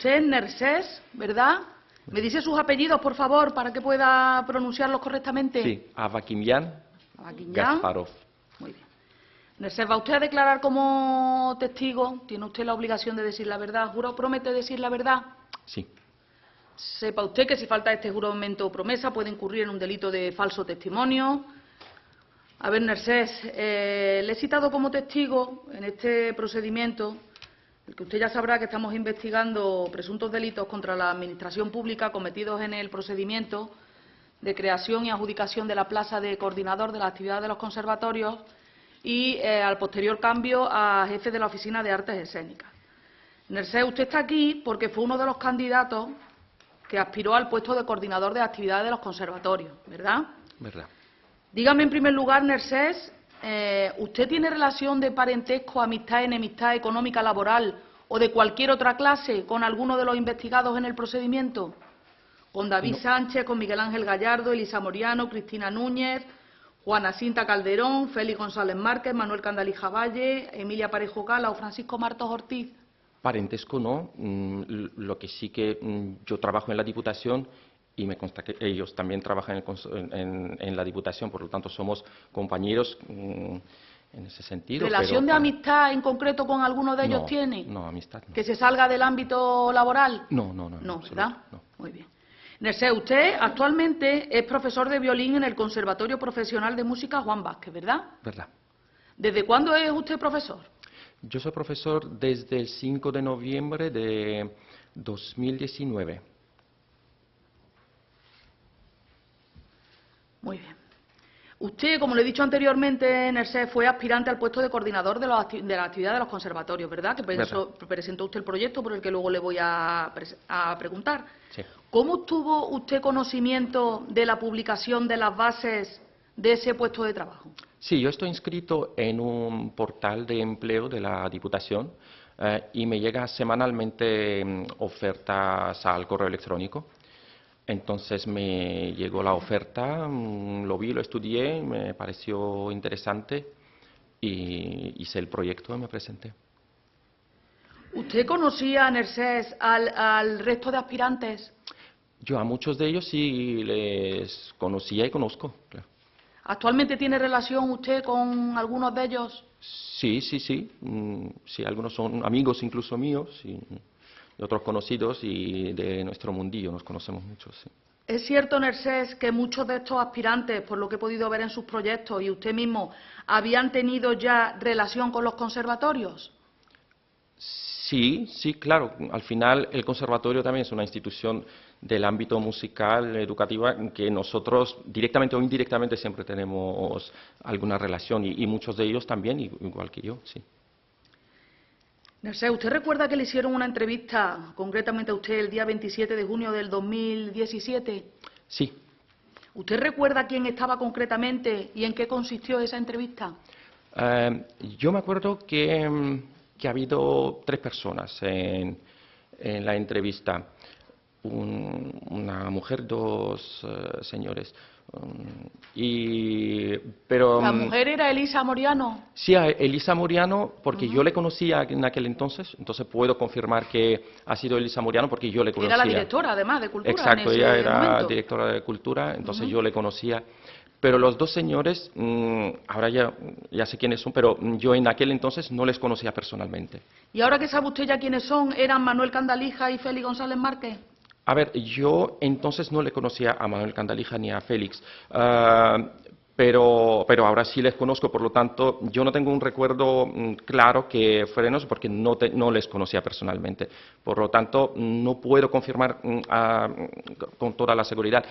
Usted es Nersés, ¿verdad? ¿Me dice sus apellidos, por favor, para que pueda pronunciarlos correctamente? Sí, Avakimyan Gasparov. Muy bien. Nersés, ¿va usted a declarar como testigo? ¿Tiene usted la obligación de decir la verdad? ¿Jura o promete decir la verdad? Sí. Sepa usted que si falta este juramento o promesa puede incurrir en un delito de falso testimonio. A ver, Nersés, le he citado como testigo en este procedimiento, el que usted ya sabrá que estamos investigando presuntos delitos contra la Administración Pública cometidos en el procedimiento de creación y adjudicación de la plaza de coordinador de la actividad de los conservatorios y al posterior cambio a jefe de la Oficina de Artes Escénicas. Nersés, usted está aquí porque fue uno de los candidatos que aspiró al puesto de coordinador de actividades de los conservatorios, ¿verdad? Verdad. Dígame en primer lugar, Nersés, ¿usted tiene relación de parentesco, amistad, enemistad económica, laboral o de cualquier otra clase con alguno de los investigados en el procedimiento? ¿Con David Sánchez, con Miguel Ángel Gallardo, Elisa Moriano, Cristina Núñez, Juana Cinta Calderón, Félix González Márquez, Manuel Candalija Valle, Emilia Parejo Gala o Francisco Martos Ortiz? Parentesco no. Lo que sí que yo trabajo en la Diputación y me consta que ellos también trabajan en la Diputación, por lo tanto somos compañeros en ese sentido. ¿Relación de amistad en concreto con alguno de ellos No, tiene? no, amistad no. ¿Que se salga del ámbito laboral? No, No, ¿verdad? No. Muy bien. Nersés, usted actualmente es profesor de violín en el Conservatorio Profesional de Música Juan Vázquez, ¿verdad? Verdad. ¿Desde cuándo es usted profesor? Yo soy profesor desde el 5 de noviembre de 2019. Muy bien. Usted, como le he dicho anteriormente, Nersés, fue aspirante al puesto de coordinador de la actividad de los conservatorios, ¿verdad? Que presentó usted el proyecto por el que luego le voy a preguntar. Sí. ¿Cómo tuvo usted conocimiento de la publicación de las bases de ese puesto de trabajo? Sí, yo estoy inscrito en un portal de empleo de la Diputación y me llega semanalmente ofertas al correo electrónico. Entonces me llegó la oferta, lo vi, lo estudié, me pareció interesante y hice el proyecto y me presenté. ¿Usted conocía, Nersés, al resto de aspirantes? Yo a muchos de ellos sí les conocía y conozco, claro. ¿Actualmente tiene relación usted con algunos de ellos? Sí. Sí, algunos son amigos incluso míos y otros conocidos y de nuestro mundillo nos conocemos mucho, sí. ¿Es cierto, Nersés, que muchos de estos aspirantes, por lo que he podido ver en sus proyectos y usted mismo, habían tenido ya relación con los conservatorios? Sí, claro. Al final el conservatorio también es una institución del ámbito musical, educativa, que nosotros directamente o indirectamente siempre tenemos alguna relación y muchos de ellos también, igual que yo, sí. Nersés, ¿usted recuerda que le hicieron una entrevista, concretamente a usted, el día 27 de junio del 2017? Sí. ¿Usted recuerda quién estaba concretamente y en qué consistió esa entrevista? Yo me acuerdo que ha habido 3 personas en la entrevista. Una mujer, 2 señores. Pero ¿La mujer era Elisa Moriano? Sí, a Elisa Moriano, porque yo le conocía en aquel entonces puedo confirmar que ha sido Elisa Moriano porque yo le conocía. Era la directora, además, de Cultura. Exacto, en ese ella era momento. directora de Cultura, entonces yo le conocía. Pero los 2 señores, ahora ya sé quiénes son, pero yo en aquel entonces no les conocía personalmente. ¿Y ahora que sabe usted ya quiénes son, eran Manuel Candalija y Félix González Márquez? A ver, yo entonces no le conocía a Manuel Candalija ni a Félix, pero ahora sí les conozco, por lo tanto, yo no tengo un recuerdo claro que fueran esos porque no les conocía personalmente. Por lo tanto, no puedo confirmar con toda la seguridad.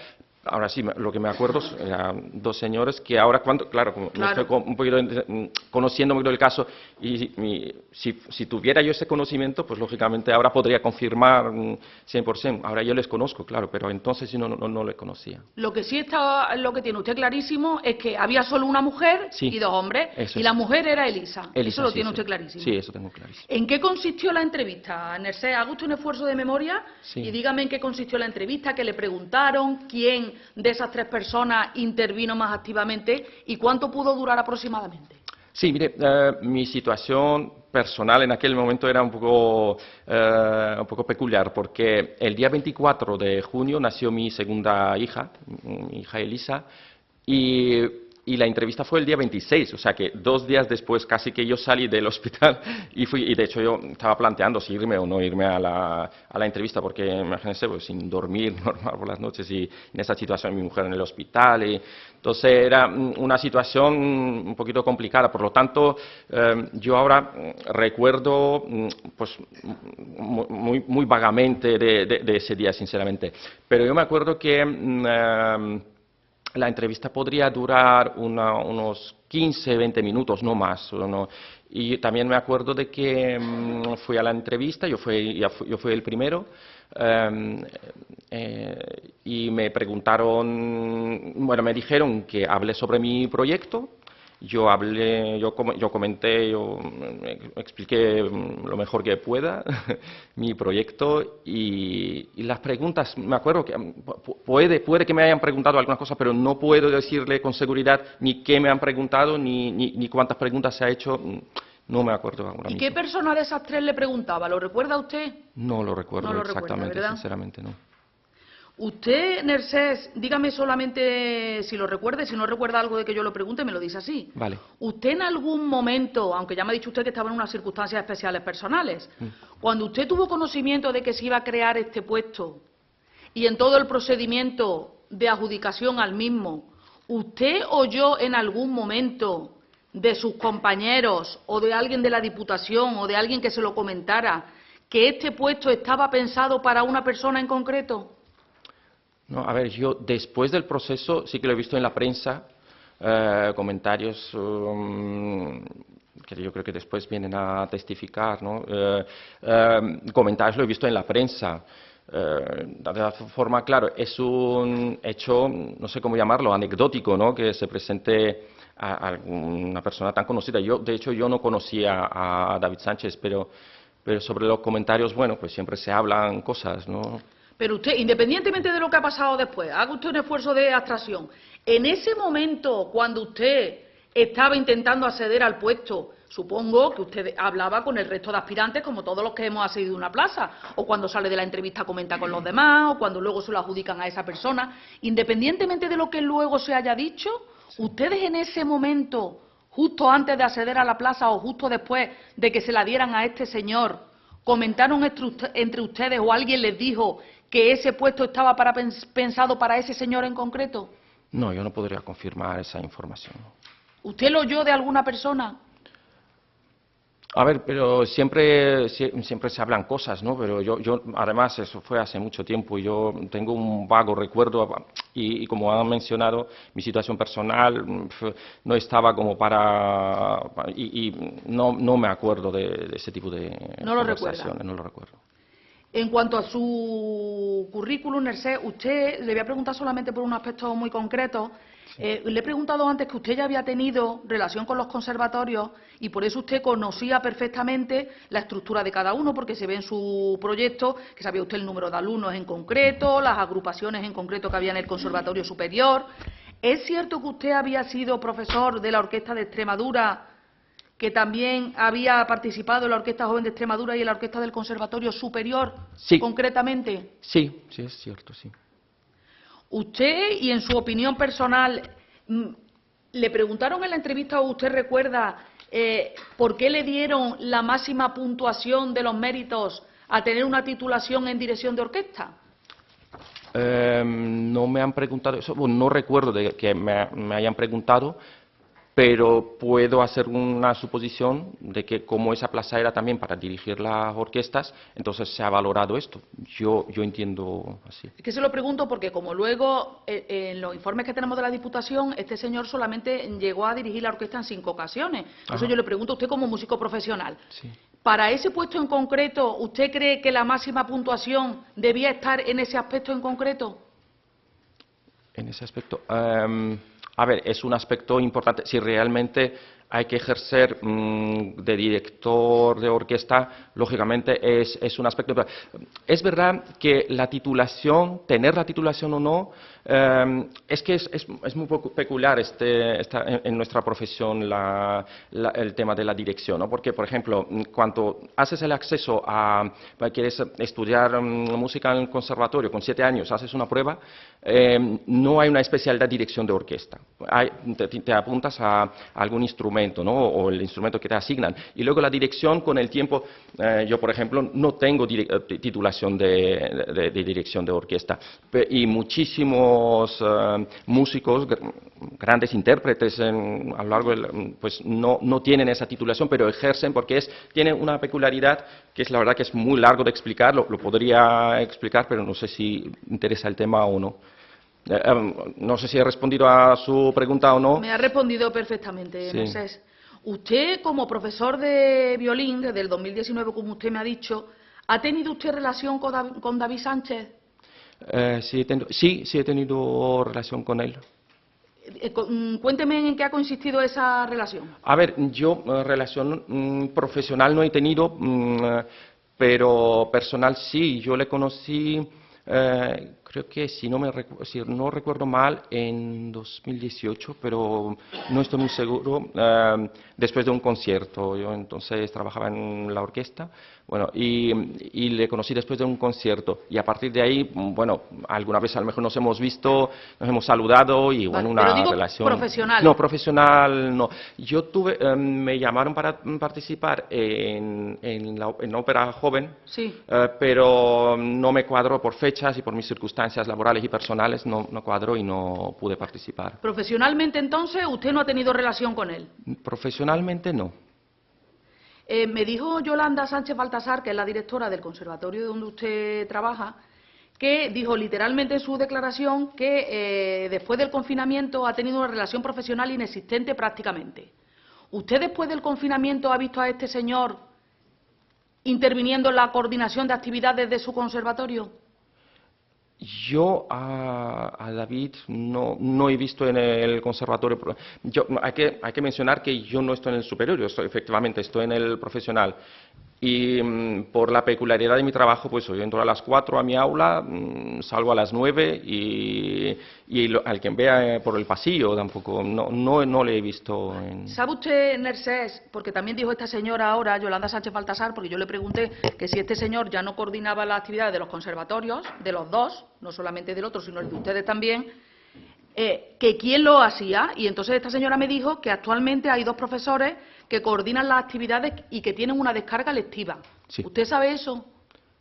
Ahora sí, lo que me acuerdo eran 2 señores que ahora, claro, como me estoy un poquito conociendo un poquito el caso, y si tuviera yo ese conocimiento, pues lógicamente ahora podría confirmar 100%. Ahora yo les conozco, claro, pero entonces sí no les conocía. Lo que sí lo que tiene usted clarísimo es que había solo una mujer y 2 hombres, y la mujer era Elisa. Eso lo tiene usted clarísimo. Sí, eso tengo clarísimo. ¿En qué consistió la entrevista, Nersés? Haga usted un esfuerzo de memoria y dígame en qué consistió la entrevista, qué le preguntaron, quién de esas 3 personas intervino más activamente y cuánto pudo durar aproximadamente. Sí, mire, mi situación personal en aquel momento era un poco peculiar, porque el día 24 de junio nació mi segunda hija, mi hija Elisa, y la entrevista fue el día 26, o sea que 2 días después casi que yo salí del hospital y fui, y de hecho yo estaba planteando si irme o no irme a la entrevista, porque imagínense, pues, sin dormir normal por las noches y en esa situación mi mujer en el hospital, y entonces era una situación un poquito complicada. Por lo tanto, yo ahora recuerdo pues muy vagamente de ese día, sinceramente, pero yo me acuerdo que la entrevista podría durar unos 15, 20 minutos, no más. No. Y también me acuerdo de que fui a la entrevista, yo fui el primero, y me preguntaron, bueno, me dijeron que hable sobre mi proyecto. Yo comenté, yo expliqué lo mejor que pueda mi proyecto y las preguntas, me acuerdo que puede que me hayan preguntado algunas cosas, pero no puedo decirle con seguridad ni qué me han preguntado ni cuántas preguntas se ha hecho, no me acuerdo ahora mismo. ¿Y qué persona de esas 3 le preguntaba? ¿Lo recuerda usted? No lo recuerdo No lo exactamente, recuerda, ¿verdad? sinceramente no. Usted, Nersés, dígame solamente si lo recuerde, si no recuerda algo de que yo lo pregunte, me lo dice así. Vale. ¿Usted en algún momento, aunque ya me ha dicho usted que estaba en unas circunstancias especiales personales, cuando usted tuvo conocimiento de que se iba a crear este puesto y en todo el procedimiento de adjudicación al mismo, ¿usted oyó en algún momento de sus compañeros o de alguien de la Diputación o de alguien que se lo comentara que este puesto estaba pensado para una persona en concreto? No, a ver, yo después del proceso sí que lo he visto en la prensa, comentarios que yo creo que después vienen a testificar, ¿no? Comentarios lo he visto en la prensa. De la forma, claro, es un hecho, no sé cómo llamarlo, anecdótico, ¿no? Que se presente a una persona tan conocida. De hecho, yo no conocía a David Sánchez, pero sobre los comentarios, bueno, pues siempre se hablan cosas, ¿no? Pero usted, independientemente de lo que ha pasado después, haga usted un esfuerzo de abstracción. En ese momento, cuando usted estaba intentando acceder al puesto, supongo que usted hablaba con el resto de aspirantes, como todos los que hemos accedido a una plaza, o cuando sale de la entrevista comenta con los demás, o cuando luego se lo adjudican a esa persona. Independientemente de lo que luego se haya dicho, ustedes en ese momento, justo antes de acceder a la plaza o justo después de que se la dieran a este señor, comentaron entre ustedes o alguien les dijo que ese puesto estaba pensado para ese señor en concreto. No, yo no podría confirmar esa información. ¿Usted lo oyó de alguna persona? A ver, pero siempre se hablan cosas, ¿no? Pero yo además, eso fue hace mucho tiempo y yo tengo un vago recuerdo y como han mencionado, mi situación personal no estaba como y no me acuerdo de ese tipo de conversaciones, no lo recuerdo. En cuanto a su currículum, Nersés, usted, le voy a preguntar solamente por un aspecto muy concreto. Le he preguntado antes que usted ya había tenido relación con los conservatorios y por eso usted conocía perfectamente la estructura de cada uno, porque se ve en su proyecto que sabía usted el número de alumnos en concreto, las agrupaciones en concreto que había en el Conservatorio Superior. ¿Es cierto que usted había sido profesor de la Orquesta de Extremadura, que también había participado en la Orquesta Joven de Extremadura y en la Orquesta del Conservatorio Superior, sí, concretamente? Sí, es cierto, sí. Usted, y en su opinión personal, le preguntaron en la entrevista, o usted recuerda, por qué le dieron la máxima puntuación de los méritos a tener una titulación en dirección de orquesta. No me han preguntado eso, bueno, no recuerdo de que me hayan preguntado, pero puedo hacer una suposición de que como esa plaza era también para dirigir las orquestas, entonces se ha valorado esto. Yo entiendo así. Es que se lo pregunto porque como luego en los informes que tenemos de la Diputación, este señor solamente llegó a dirigir la orquesta en 5 ocasiones. Entonces yo le pregunto a usted como músico profesional. Sí. Para ese puesto en concreto, ¿usted cree que la máxima puntuación debía estar en ese aspecto en concreto? En ese aspecto. A ver, es un aspecto importante. Si realmente hay que ejercer de director de orquesta, lógicamente es un aspecto. Es verdad que la titulación, tener la titulación o no, es que es muy peculiar en nuestra profesión el tema de la dirección, ¿no? Porque, por ejemplo, cuando haces el acceso quieres estudiar música en el conservatorio con 7 años, haces una prueba, no hay una especialidad de dirección de orquesta. Te apuntas a algún instrumento, ¿no? O el instrumento que te asignan. Y luego la dirección, con el tiempo, yo, por ejemplo, no tengo titulación de dirección de orquesta. Y muchísimos músicos, grandes intérpretes a lo largo pues no tienen esa titulación, pero ejercen porque tiene una peculiaridad que es la verdad que es muy largo de explicar, lo podría explicar, pero no sé si interesa el tema o no. No sé si he respondido a su pregunta o no. Me ha respondido perfectamente, Sí. Mercedes. Usted, como profesor de violín, desde el 2019, como usted me ha dicho, ¿ha tenido usted relación con David Sánchez? Sí, he tenido relación con él. Cuénteme en qué ha consistido esa relación. A ver, yo relación profesional no he tenido, pero personal sí. Yo le conocí, creo que si no recuerdo mal, en 2018, pero no estoy muy seguro, después de un concierto. Yo entonces trabajaba en la orquesta, bueno, y le conocí después de un concierto. Y a partir de ahí, bueno, alguna vez a lo mejor nos hemos visto, nos hemos saludado y, bueno, Vale, pero una digo relación. profesional. No, profesional no. Yo me llamaron para participar en la ópera joven, Sí. pero no me cuadró por fechas y por mis circunstancias laborales y personales, no cuadró y no pude participar. Profesionalmente, entonces, usted no ha tenido relación con él. Profesionalmente no. Me dijo Yolanda Sánchez Baltasar, que es la directora del conservatorio donde usted trabaja, que dijo literalmente en su declaración que después del confinamiento ha tenido una relación profesional inexistente prácticamente. ¿Usted después del confinamiento ha visto a este señor interviniendo en la coordinación de actividades de su conservatorio? Yo a David no he visto en el conservatorio. Hay que mencionar que yo no estoy en el superior, efectivamente estoy en el profesional. Y por la peculiaridad de mi trabajo, pues yo entro a las 4 a mi aula, salgo a las 9 y al quien vea por el pasillo tampoco, no le he visto en... ¿Sabe usted, Nersés, porque también dijo esta señora ahora, Yolanda Sánchez Baltasar, porque yo le pregunté que si este señor ya no coordinaba las actividades de los conservatorios, de los dos, no solamente del otro, sino el de ustedes también, que quién lo hacía? Y entonces esta señora me dijo que actualmente hay 2 profesores que coordinan las actividades y que tienen una descarga lectiva. Sí. ¿Usted sabe eso?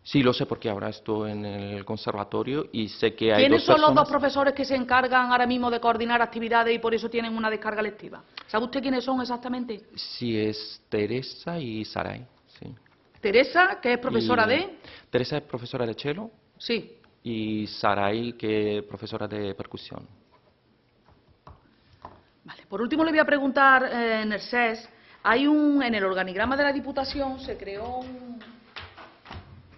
Sí, lo sé porque ahora estoy en el conservatorio y sé que hay ¿Quiénes 2 son los 2 personas. profesores que se encargan ahora mismo de coordinar actividades y por eso tienen una descarga lectiva? ¿Sabe usted quiénes son exactamente? Sí, es Teresa y Saray, sí. Teresa, que es profesora de... Teresa es profesora de cello Sí. y Saray, que es profesora de percusión. Vale. Por último, le voy a preguntar, Nersés, en el organigrama de la Diputación se creó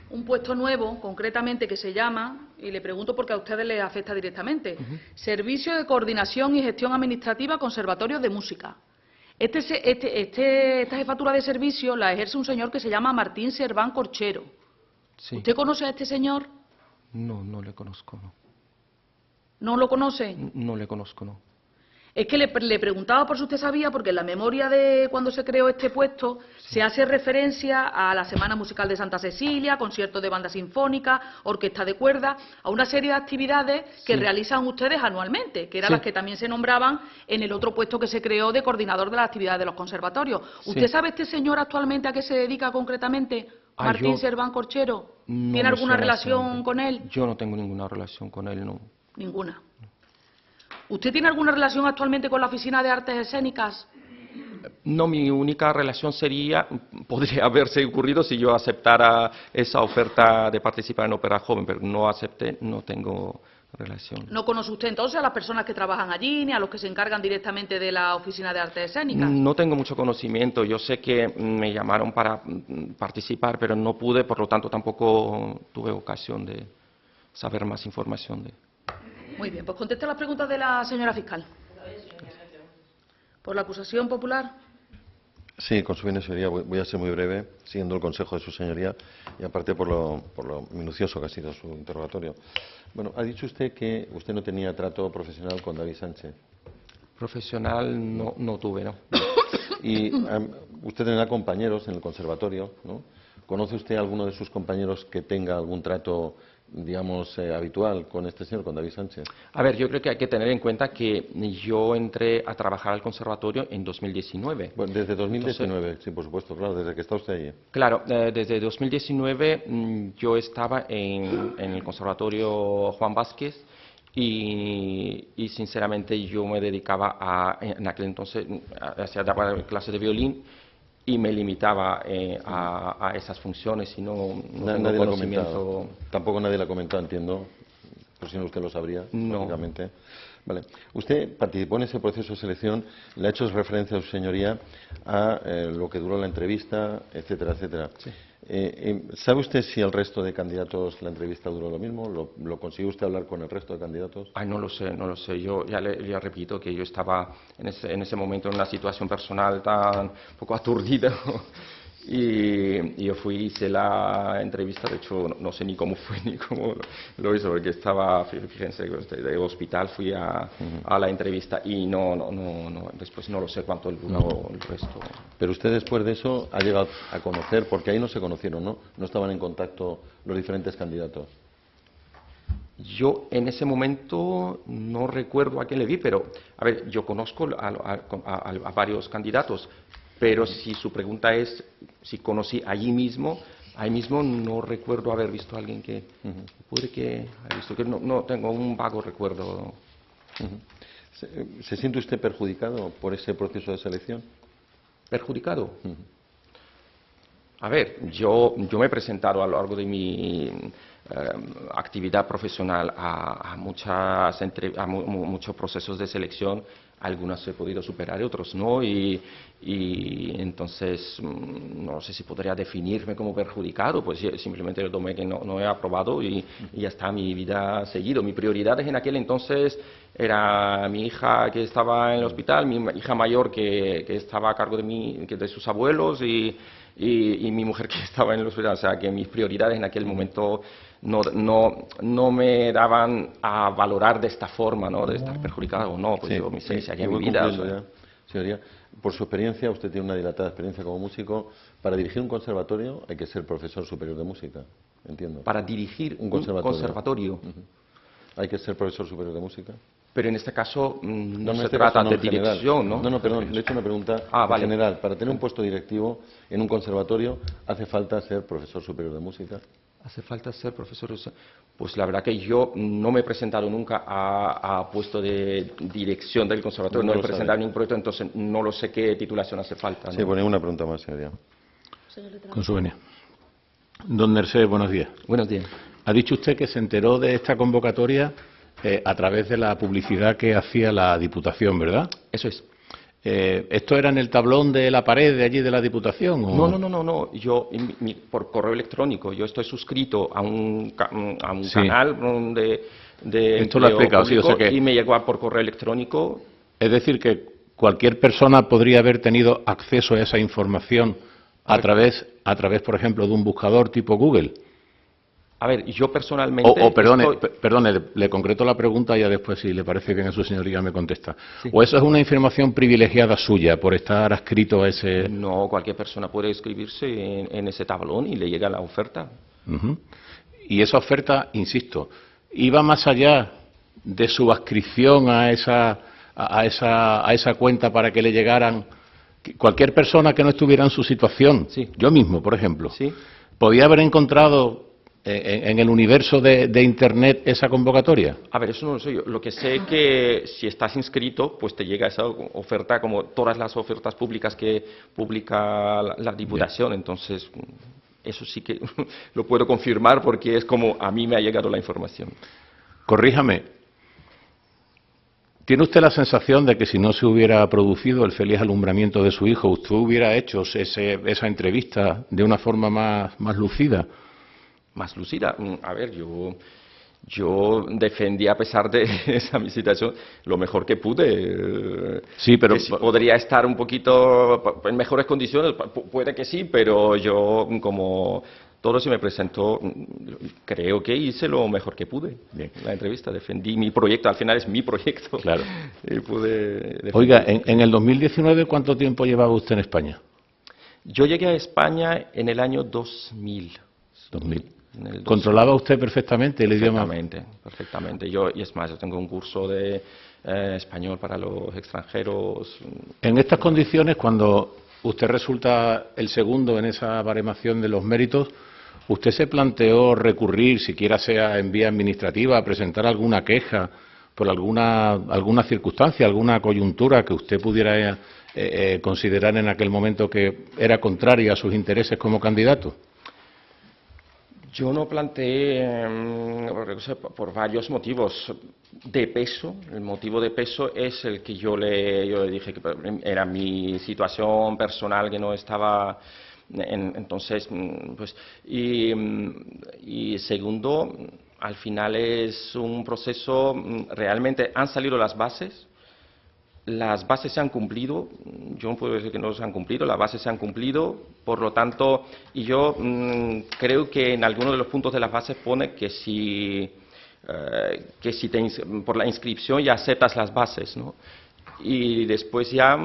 un puesto nuevo, concretamente, que se llama, y le pregunto porque a ustedes les afecta directamente, Servicio de Coordinación y Gestión Administrativa Conservatorios de Música. Esta jefatura de servicio la ejerce un señor que se llama Martín Serván Corchero. Sí. ¿Usted conoce a este señor? No le conozco, no. ¿No lo conoce? No le conozco, no. Es que le preguntaba por si usted sabía, porque en la memoria de cuando se creó este puesto se hace referencia a la Semana Musical de Santa Cecilia, conciertos de banda sinfónica, orquesta de cuerda, a una serie de actividades que realizan ustedes anualmente, que eran las que también se nombraban en el otro puesto que se creó de coordinador de las actividades de los conservatorios. ¿Usted sabe este señor actualmente a qué se dedica concretamente? Martín Serván Corchero. ¿Tiene alguna relación con él? Yo no tengo ninguna relación con él, no. Ninguna. ¿Usted tiene alguna relación actualmente con la Oficina de Artes Escénicas? No, mi única relación podría haberse ocurrido si yo aceptara esa oferta de participar en Ópera Joven, pero no acepté, no tengo relación. ¿No conoce usted entonces a las personas que trabajan allí, ni a los que se encargan directamente de la Oficina de Artes Escénicas? No tengo mucho conocimiento. Yo sé que me llamaron para participar, pero no pude, por lo tanto tampoco tuve ocasión de saber más información de... Muy bien, pues conteste las preguntas de la señora fiscal. ¿Por la acusación popular? Sí, con su bien, señoría, voy a ser muy breve, siguiendo el consejo de su señoría y aparte por lo minucioso que ha sido su interrogatorio. Bueno, ha dicho usted que usted no tenía trato profesional con David Sánchez. Profesional no tuve, ¿no? Y usted tendrá compañeros en el conservatorio, ¿no? ¿Conoce usted a alguno de sus compañeros que tenga algún trato, digamos, habitual con este señor, con David Sánchez? A ver, yo creo que hay que tener en cuenta que yo entré a trabajar al conservatorio en 2019. Bueno, desde 2019, Entonces, sí, por supuesto, claro, desde que está usted allí. claro, desde 2019 yo estaba en el conservatorio Juan Vázquez y sinceramente yo me dedicaba en aquel entonces, daba clases de violín y me limitaba a esas funciones y no tengo Nadie le ha conocimiento. comentado, tampoco nadie le ha comentado, entiendo, por si no usted lo sabría, No. lógicamente. Vale. Usted participó en ese proceso de selección, le ha hecho referencia a su señoría a lo que duró la entrevista, etcétera, etcétera. Sí. ¿Sabe usted si el resto de candidatos la entrevista duró lo mismo? ¿Lo consiguió usted hablar con el resto de candidatos? Ay, no lo sé. Yo ya le repito que yo estaba en ese momento en una situación personal tan poco aturdida y yo hice la entrevista, de hecho no sé ni cómo fue ni cómo lo hizo, porque estaba, fíjense, del hospital fui a la entrevista y después no lo sé cuánto duró el resto. Pero usted después de eso ha llegado a conocer, porque ahí no se conocieron, ¿no? No estaban en contacto los diferentes candidatos. Yo en ese momento no recuerdo a quién le vi, pero, a ver, yo conozco a varios candidatos, pero si su pregunta es si conocí ahí mismo no recuerdo haber visto a alguien que puede que haya visto, que no tengo un vago recuerdo. ¿Se siente usted perjudicado por ese proceso de selección? ¿Perjudicado? A ver, yo me he presentado a lo largo de mi actividad profesional a muchos procesos de selección, algunos he podido superar y otros no, y entonces no sé si podría definirme como perjudicado, pues simplemente lo tomé que no he aprobado y ya está, mi vida ha seguido. Mi prioridad en aquel entonces era mi hija que estaba en el hospital, mi hija mayor que estaba a cargo de sus abuelos y mi mujer que estaba en el hospital, o sea que mis prioridades en aquel momento no me daban a valorar de esta forma, ¿no? De estar perjudicado o no, pues sí, yo me seguía mi voy vida. concluyendo ya, señoría. Por su experiencia, usted tiene una dilatada experiencia como músico. Para dirigir un conservatorio hay que ser profesor superior de música, entiendo. Para dirigir un conservatorio. Hay que ser profesor superior de música. Pero en este caso no se este trata caso, de dirección, ¿no? No, perdón, le he hecho una pregunta vale. general. Para tener un puesto directivo en un conservatorio, ¿hace falta ser profesor superior de música? ¿Hace falta ser profesor? Pues la verdad que yo no me he presentado nunca a puesto de dirección del conservatorio, no he presentado ningún proyecto, entonces no lo sé qué titulación hace falta, ¿no? Sí, bueno, una pregunta más, señoría. Con su venia. Don Mercedes, buenos días. Buenos días. Ha dicho usted que se enteró de esta convocatoria a través de la publicidad que hacía la Diputación, ¿verdad? Eso es. ¿Esto era en el tablón de la pared de allí de la Diputación? ¿O? No. Yo, por correo electrónico, yo estoy suscrito a un Sí. canal de Esto lo ha explicado, sí, o sea que... y me llegó por correo electrónico. Es decir, que cualquier persona podría haber tenido acceso a esa información a través, por ejemplo, de un buscador tipo Google. A ver, yo personalmente... Perdone, le concreto la pregunta y ya después, si le parece bien a su señoría, me contesta. Sí. ¿O eso es una información privilegiada suya por estar adscrito a ese...? No, cualquier persona puede inscribirse en ese tablón y le llega la oferta. Y esa oferta, insisto, iba más allá de su adscripción a esa cuenta para que le llegaran... Cualquier persona que no estuviera en su situación, sí. Yo mismo, por ejemplo, sí. ¿podía haber encontrado en el universo de Internet esa convocatoria? A ver, eso no lo sé yo. Lo que sé es que si estás inscrito, pues te llega esa oferta como todas las ofertas públicas que publica la Diputación. Bien. Entonces, eso sí que lo puedo confirmar porque es como a mí me ha llegado la información. Corríjame. ¿Tiene usted la sensación de que si no se hubiera producido el feliz alumbramiento de su hijo, usted hubiera hecho esa entrevista de una forma más lucida? Más lucida. A ver, yo defendí, a pesar de esa mi situación, lo mejor que pude. Sí, pero que si podría estar un poquito en mejores condiciones, puede que sí, pero yo, como todo se me presentó, creo que hice lo mejor que pude. Bien. La entrevista, defendí mi proyecto, al final es mi proyecto. Claro. Y pude defender. Oiga, en el 2019, ¿cuánto tiempo llevaba usted en España? Yo llegué a España en el año 2000. 2000. En el 2000. ¿Controlaba usted perfectamente el idioma? Perfectamente, perfectamente. Y es más, yo tengo un curso de español para los extranjeros. En estas condiciones, cuando usted resulta el segundo en esa baremación de los méritos, ¿usted se planteó recurrir, siquiera sea en vía administrativa, a presentar alguna queja por alguna circunstancia, alguna coyuntura que usted pudiera considerar en aquel momento que era contraria a sus intereses como candidato? Yo no planteé, por varios motivos de peso. El motivo de peso es el que yo le dije que era mi situación personal, que no estaba. Entonces, pues, y segundo, al final es un proceso, realmente han salido las bases se han cumplido, yo no puedo decir que no se han cumplido, las bases se han cumplido, por lo tanto, y yo creo que en algunos de los puntos de las bases pone que si por la inscripción ya aceptas las bases, ¿no? Y después ya,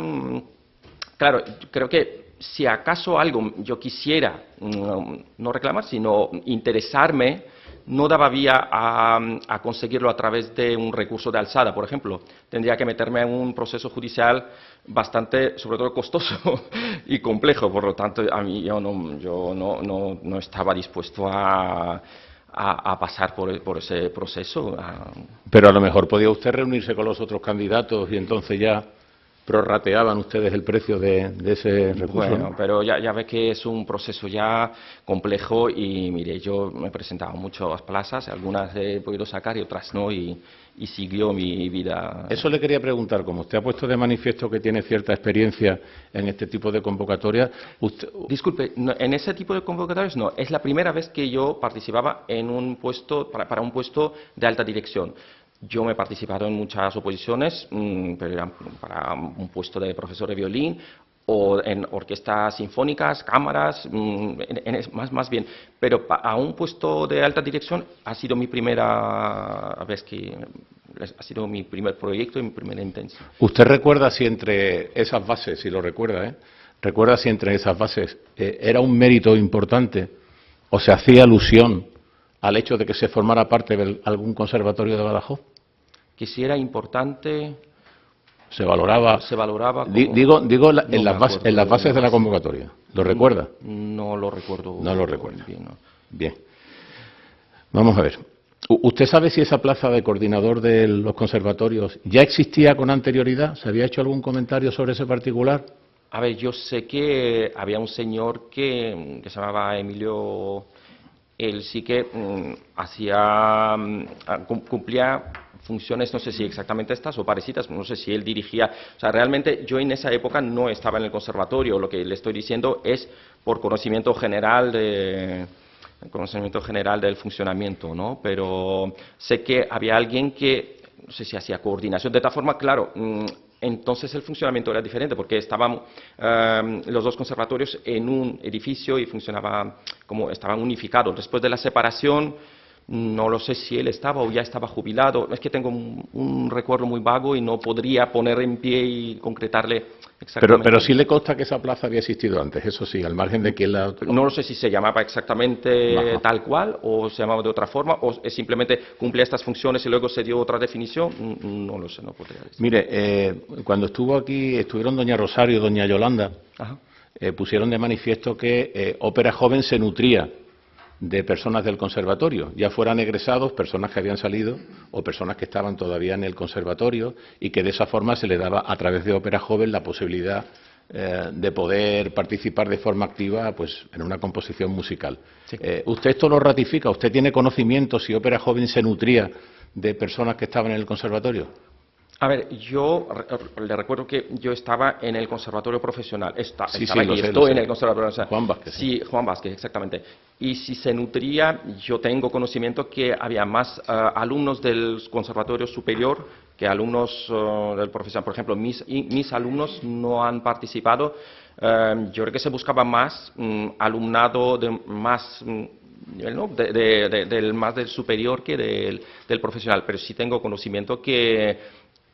claro, creo que si acaso algo yo quisiera no reclamar, sino interesarme, no daba vía a conseguirlo a través de un recurso de alzada, por ejemplo. Tendría que meterme en un proceso judicial bastante, sobre todo, costoso y complejo. Por lo tanto, a mí yo no estaba dispuesto a pasar por ese proceso. Pero a lo mejor podía usted reunirse con los otros candidatos y entonces ya prorrateaban ustedes el precio de ese recurso. Bueno, ¿no? pero ya ve que es un proceso ya complejo y, mire, yo me he presentado muchas plazas, algunas he podido sacar y otras no, y siguió mi vida. Eso le quería preguntar, como usted ha puesto de manifiesto que tiene cierta experiencia en este tipo de convocatorias. Disculpe, en ese tipo de convocatorias no, es la primera vez que yo participaba en un puesto, para un puesto de alta dirección. Yo me he participado en muchas oposiciones, pero eran para un puesto de profesor de violín o en orquestas sinfónicas, cámaras, más bien. Pero a un puesto de alta dirección ha sido mi primera vez ha sido mi primer proyecto y mi primera intención. ¿Usted recuerda si entre esas bases, si lo recuerda, recuerda si entre esas bases era un mérito importante o se hacía alusión al hecho de que se formara parte de algún conservatorio de Badajoz? Que si era importante. Se valoraba. Como, digo no en las bases de la convocatoria. ¿Lo recuerda? No lo recuerdo. No lo recuerda. Bien, no. Bien. Vamos a ver. ¿Usted sabe si esa plaza de coordinador de los conservatorios ya existía con anterioridad? ¿Se había hecho algún comentario sobre ese particular? A ver, yo sé que había un señor que se llamaba Emilio. Él sí que cumplía funciones, no sé si exactamente estas o parecidas, no sé si él dirigía. O sea, realmente yo en esa época no estaba en el conservatorio. Lo que le estoy diciendo es por conocimiento general del funcionamiento, ¿no? Pero sé que había alguien que, no sé si hacía coordinación. De tal forma, claro, entonces el funcionamiento era diferente porque estaban los dos conservatorios en un edificio y funcionaban como estaban unificados. Después de la separación, no lo sé si él estaba o ya estaba jubilado. Es que tengo un recuerdo muy vago y no podría poner en pie y concretarle exactamente. Pero sí le consta que esa plaza había existido antes, eso sí, al margen de que la. No lo sé si se llamaba exactamente tal cual o se llamaba de otra forma o simplemente cumplía estas funciones y luego se dio otra definición. No lo sé, no podría decir. Mire, cuando estuvieron doña Rosario y doña Yolanda, pusieron de manifiesto que Ópera Joven se nutría de personas del conservatorio, ya fueran egresados, personas que habían salido o personas que estaban todavía en el conservatorio, y que de esa forma se le daba a través de Ópera Joven la posibilidad de poder participar de forma activa pues en una composición musical. Sí. ¿Usted esto lo ratifica? ¿Usted tiene conocimiento si Ópera Joven se nutría de personas que estaban en el conservatorio? A ver, yo le recuerdo que yo estaba en el Conservatorio Profesional. Sí, Estaba lo y sé, estoy lo sé. en el Conservatorio Profesional. Juan Vázquez. Sí, Juan Vázquez, exactamente. Y si se nutría, yo tengo conocimiento que había más alumnos del Conservatorio Superior que alumnos del profesional. Por ejemplo, mis alumnos no han participado. Yo creo que se buscaba más alumnado de más... ¿no? del más del superior que del profesional, pero sí tengo conocimiento que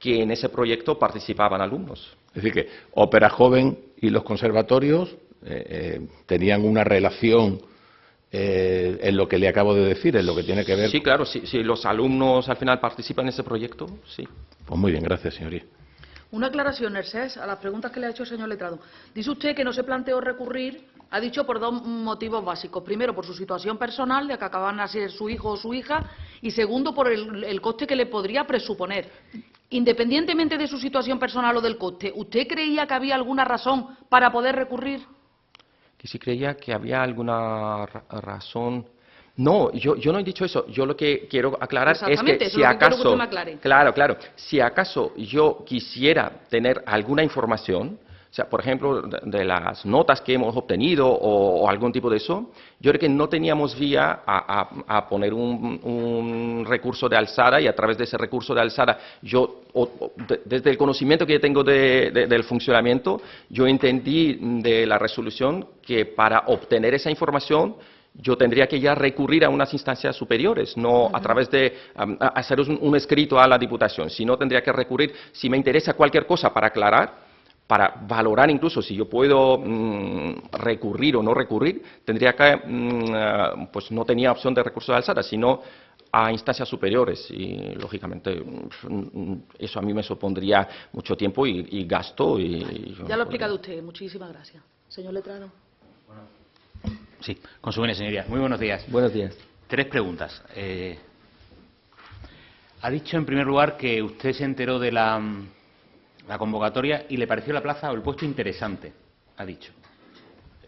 en ese proyecto participaban alumnos. Es decir, que Ópera Joven y los conservatorios tenían una relación en lo que le acabo de decir, en lo que tiene que ver... Sí, claro, si los alumnos al final participan en ese proyecto, sí. Pues muy bien, gracias, señoría. Una aclaración, Mercedes, a las preguntas que le ha hecho el señor letrado. Dice usted que no se planteó recurrir, ha dicho por dos motivos básicos. Primero, por su situación personal, de que acaban de nacer su hijo o su hija, y segundo, por el coste que le podría presuponer. Independientemente de su situación personal o del coste, ¿usted creía que había alguna razón para poder recurrir? Que si creía que había alguna razón... No, yo no he dicho eso. Yo lo que quiero aclarar es Exactamente, que eso si es lo que quiero que acaso... usted me aclare. Claro, si acaso yo quisiera tener alguna información, o sea, por ejemplo, de las notas que hemos obtenido o algún tipo de eso, yo creo que no teníamos vía a poner un recurso de alzada, y a través de ese recurso de alzada, desde el conocimiento que yo tengo del funcionamiento, yo entendí de la resolución que para obtener esa información yo tendría que ya recurrir a unas instancias superiores, no a través de hacer un escrito a la Diputación, sino tendría que recurrir, si me interesa cualquier cosa para aclarar, para valorar incluso si yo puedo recurrir o no recurrir, tendría que, pues no tenía opción de recurso de alzada, sino a instancias superiores, y lógicamente eso a mí me supondría mucho tiempo y gasto. Ya lo ha explicado usted, muchísimas gracias. Señor letrado. Sí, con su venia, señoría. Muy buenos días. Buenos días. 3 preguntas. Ha dicho, en primer lugar, que usted se enteró de la convocatoria y le pareció la plaza o el puesto interesante, ha dicho.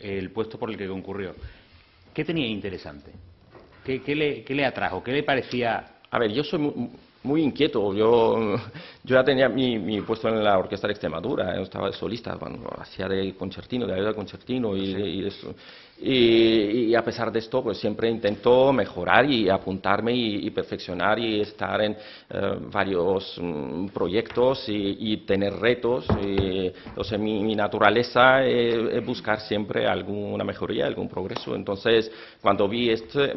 El puesto por el que concurrió. ¿Qué tenía interesante? ¿Qué le atrajo? ¿Qué le parecía? A ver, yo soy muy inquieto. Yo ya tenía mi puesto en la Orquesta de Extremadura. Yo estaba de solista, bueno, hacía de concertino, de ayuda de concertino y eso. Y a pesar de esto, pues siempre intento mejorar y apuntarme y perfeccionar y estar en varios proyectos y tener retos. Entonces, mi naturaleza es buscar siempre alguna mejoría, algún progreso. Entonces, cuando vi esta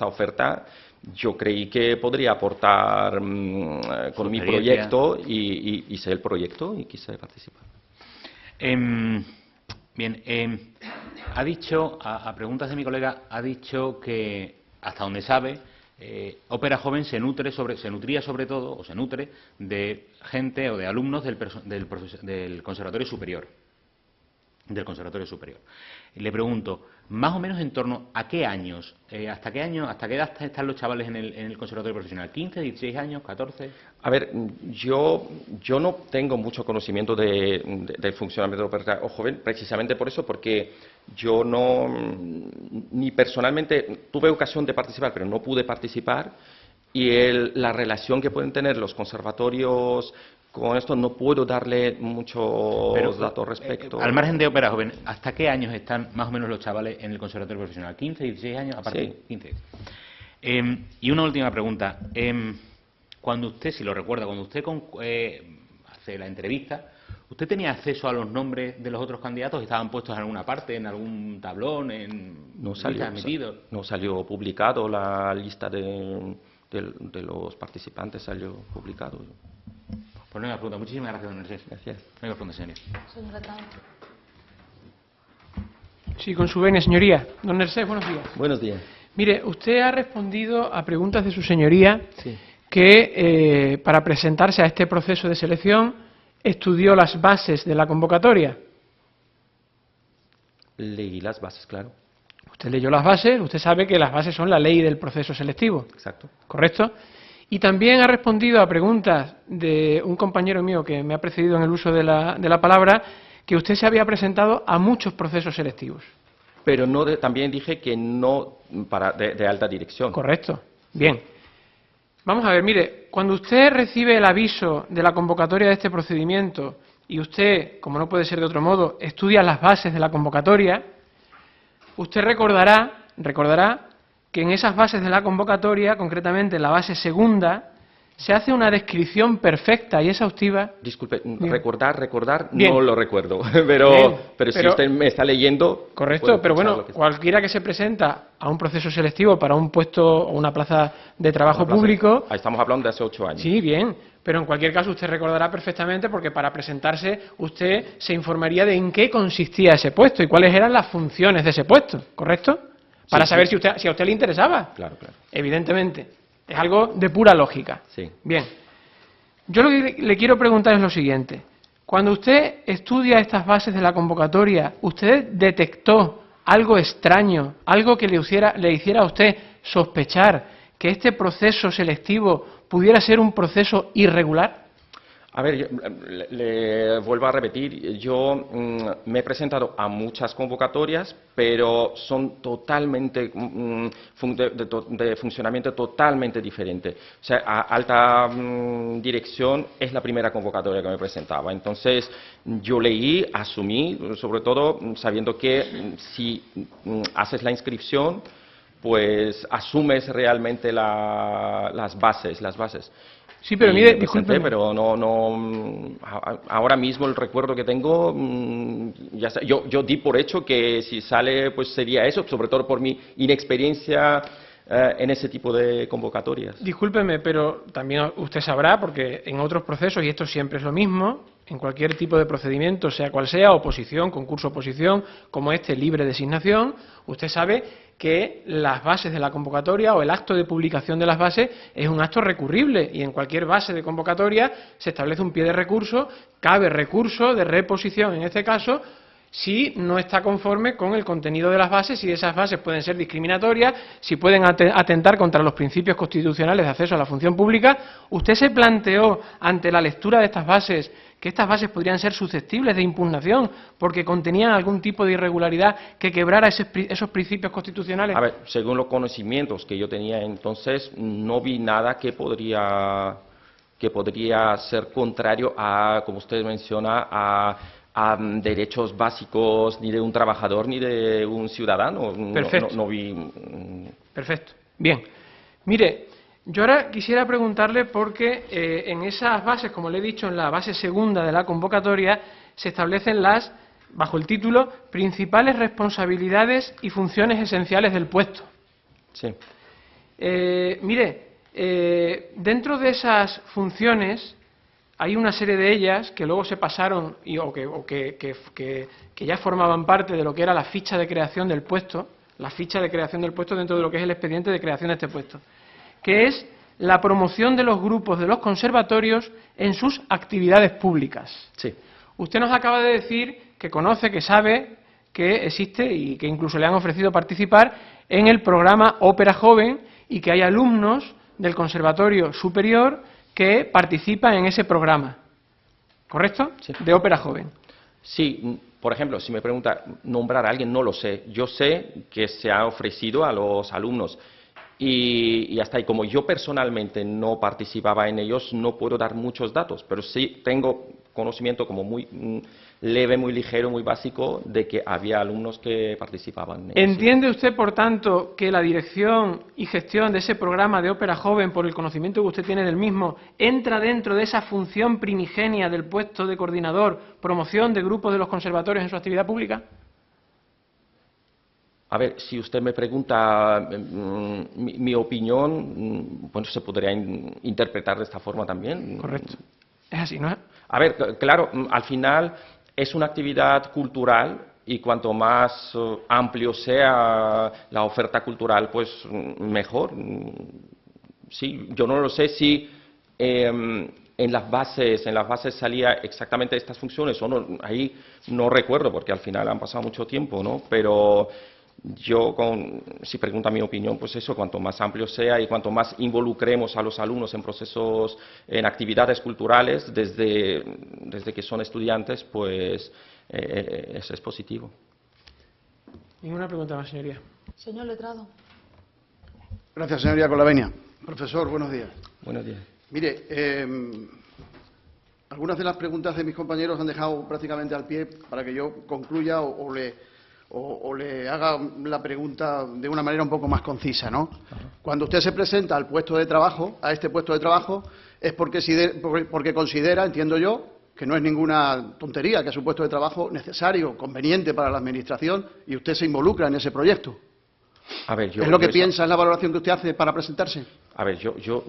oferta, yo creí que podría aportar con mi proyecto y hice el proyecto y quise participar. Bien, ha dicho, a preguntas de mi colega, ha dicho que, hasta donde sabe, Ópera Joven se nutre de gente o de alumnos del Conservatorio Superior. Le pregunto, más o menos en torno a qué años, hasta qué edad están los chavales en el Conservatorio Profesional, 15, 16 años, 14... A ver, yo no tengo mucho conocimiento del funcionamiento de Ópera Joven, precisamente por eso, porque yo ni personalmente tuve ocasión de participar, pero no pude participar, y la relación que pueden tener los conservatorios con esto no puedo darle muchos datos respecto. Al margen de Ópera Joven, ¿hasta qué años están más o menos los chavales en el Conservatorio Profesional? ¿15, 16 años? Aparte, Sí. 15. Y una última pregunta. Cuando usted, si lo recuerda, cuando usted hace la entrevista, ¿usted tenía acceso a los nombres de los otros candidatos? ¿Estaban puestos en alguna parte, en algún tablón, en listas admitidos? No salió publicado la lista de los participantes, salió publicado. Pues no hay más preguntas. Muchísimas gracias, don Mercedes. Gracias. No hay más preguntas, señoría. Señor letrado. Sí, con su venia, señoría. Don Mercedes, buenos días. Buenos días. Mire, usted ha respondido a preguntas de su señoría Sí. que para presentarse a este proceso de selección estudió las bases de la convocatoria. Leí las bases, claro. Usted leyó las bases, usted sabe que las bases son la ley del proceso selectivo, Exacto. ¿correcto? Y también ha respondido a preguntas de un compañero mío que me ha precedido en el uso de la palabra, que usted se había presentado a muchos procesos selectivos. Pero también dije que no de alta dirección. Correcto. Bien. Vamos a ver, mire, cuando usted recibe el aviso de la convocatoria de este procedimiento y usted, como no puede ser de otro modo, estudia las bases de la convocatoria, usted recordará que en esas bases de la convocatoria, concretamente en la base segunda, se hace una descripción perfecta y exhaustiva. Disculpe, Bien. recordar, Bien. no lo recuerdo, Bien, pero si pero- usted me está leyendo... Correcto, puedo pero escuchar bueno, lo que- cualquiera que se presenta a un proceso selectivo para un puesto o una plaza de trabajo Una plaza- público, Estamos hablando de hace 8 años. sí, bien, pero en cualquier caso usted recordará perfectamente porque para presentarse usted se informaría de en qué consistía ese puesto y cuáles eran las funciones de ese puesto, ¿correcto? Para Sí, saber sí. si a usted le interesaba, Claro, claro. evidentemente. Es algo de pura lógica. Sí. Bien, yo lo que le quiero preguntar es lo siguiente. Cuando usted estudia estas bases de la convocatoria, ¿usted detectó algo extraño, algo que le hiciera a usted sospechar que este proceso selectivo pudiera ser un proceso irregular? A ver, le vuelvo a repetir, yo me he presentado a muchas convocatorias, pero son totalmente de funcionamiento totalmente diferente. O sea, a alta dirección es la primera convocatoria que me presentaba. Entonces, yo leí, asumí, sobre todo sabiendo que si haces la inscripción, pues asumes realmente las bases. Sí, pero Y mire, me presenté, discúlpeme. pero ahora mismo el recuerdo que tengo, ya está. Yo di por hecho que si sale, pues sería eso, sobre todo por mi inexperiencia en ese tipo de convocatorias. Discúlpeme, pero también usted sabrá, porque en otros procesos, y esto siempre es lo mismo, en cualquier tipo de procedimiento, sea cual sea, oposición, concurso-oposición, como este libre designación, usted sabe que las bases de la convocatoria o el acto de publicación de las bases es un acto recurrible y en cualquier base de convocatoria se establece un pie de recurso, cabe recurso de reposición en este caso, si no está conforme con el contenido de las bases, si esas bases pueden ser discriminatorias, si pueden atentar contra los principios constitucionales de acceso a la función pública. ¿Usted se planteó ante la lectura de estas bases que estas bases podrían ser susceptibles de impugnación porque contenían algún tipo de irregularidad que quebrara esos principios constitucionales? A ver, según los conocimientos que yo tenía entonces, no vi nada que podría ser contrario a, como usted menciona, a derechos básicos ni de un trabajador ni de un ciudadano. Perfecto. No vi... Perfecto. Bien. Mire, yo ahora quisiera preguntarle porque en esas bases, como le he dicho, en la base segunda de la convocatoria, se establecen bajo el título, principales responsabilidades y funciones esenciales del puesto. Sí. Mire, dentro de esas funciones hay una serie de ellas que luego se pasaron que ya formaban parte de lo que era la ficha de creación del puesto, dentro de lo que es el expediente de creación de este puesto, que es la promoción de los grupos de los conservatorios en sus actividades públicas. Sí. Usted nos acaba de decir que conoce, que sabe que existe y que incluso le han ofrecido participar en el programa Ópera Joven y que hay alumnos del Conservatorio Superior que participan en ese programa, ¿correcto? Sí. De Ópera Joven. Sí, por ejemplo, si me pregunta nombrar a alguien, no lo sé. Yo sé que se ha ofrecido a los alumnos y hasta ahí. Como yo personalmente no participaba en ellos, no puedo dar muchos datos, pero sí tengo conocimiento como muy leve, muy ligero, muy básico, de que había alumnos que participaban en ellos. ¿Entiende usted, por tanto, que la dirección y gestión de ese programa de Ópera Joven, por el conocimiento que usted tiene del mismo, entra dentro de esa función primigenia del puesto de coordinador, promoción de grupos de los conservatorios en su actividad pública? A ver, si usted me pregunta mi opinión, bueno, se podría interpretar de esta forma también. Correcto. Es así, ¿no? A ver, claro, al final es una actividad cultural y cuanto más amplio sea la oferta cultural, pues mejor. Sí, yo no lo sé si en las bases salía exactamente estas funciones o no, ahí no recuerdo porque al final han pasado mucho tiempo, ¿no? Pero yo, si pregunta mi opinión, pues eso, cuanto más amplio sea y cuanto más involucremos a los alumnos en procesos, en actividades culturales, desde que son estudiantes, pues eso es positivo. Ninguna pregunta más, señoría. Señor letrado. Gracias, señoría, con la venia. Profesor, buenos días. Buenos días. Mire, algunas de las preguntas de mis compañeros han dejado prácticamente al pie para que yo concluya o le haga la pregunta de una manera un poco más concisa, ¿no? Cuando usted se presenta al puesto de trabajo, a este puesto de trabajo, es porque considera, entiendo yo, que no es ninguna tontería, que es un puesto de trabajo necesario, conveniente para la Administración, y usted se involucra en ese proyecto. A ver, ¿Es lo que piensa, es la valoración que usted hace para presentarse? A ver, yo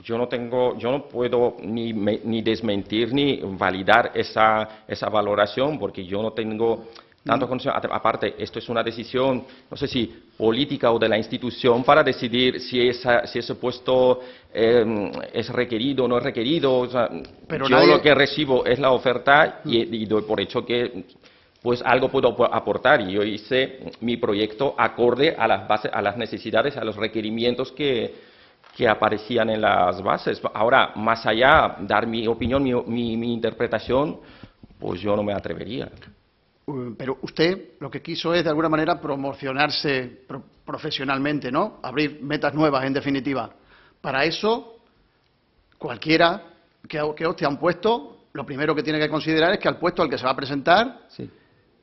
no puedo ni desmentir ni validar esa valoración, porque yo no tengo tanto conocimiento. Aparte, esto es una decisión, no sé si política o de la institución, para decidir si ese puesto es requerido o no es requerido. O sea, Pero yo lo que recibo es la oferta y doy por hecho que pues algo puedo aportar, y yo hice mi proyecto acorde a las bases, a las necesidades, a los requerimientos que aparecían en las bases. Ahora, más allá, dar mi opinión, mi interpretación, pues yo no me atrevería. Pero usted lo que quiso es, de alguna manera, promocionarse profesionalmente, ¿no? Abrir metas nuevas, en definitiva. Para eso, cualquiera que opte a un puesto, lo primero que tiene que considerar es que al puesto al que se va a presentar Sí.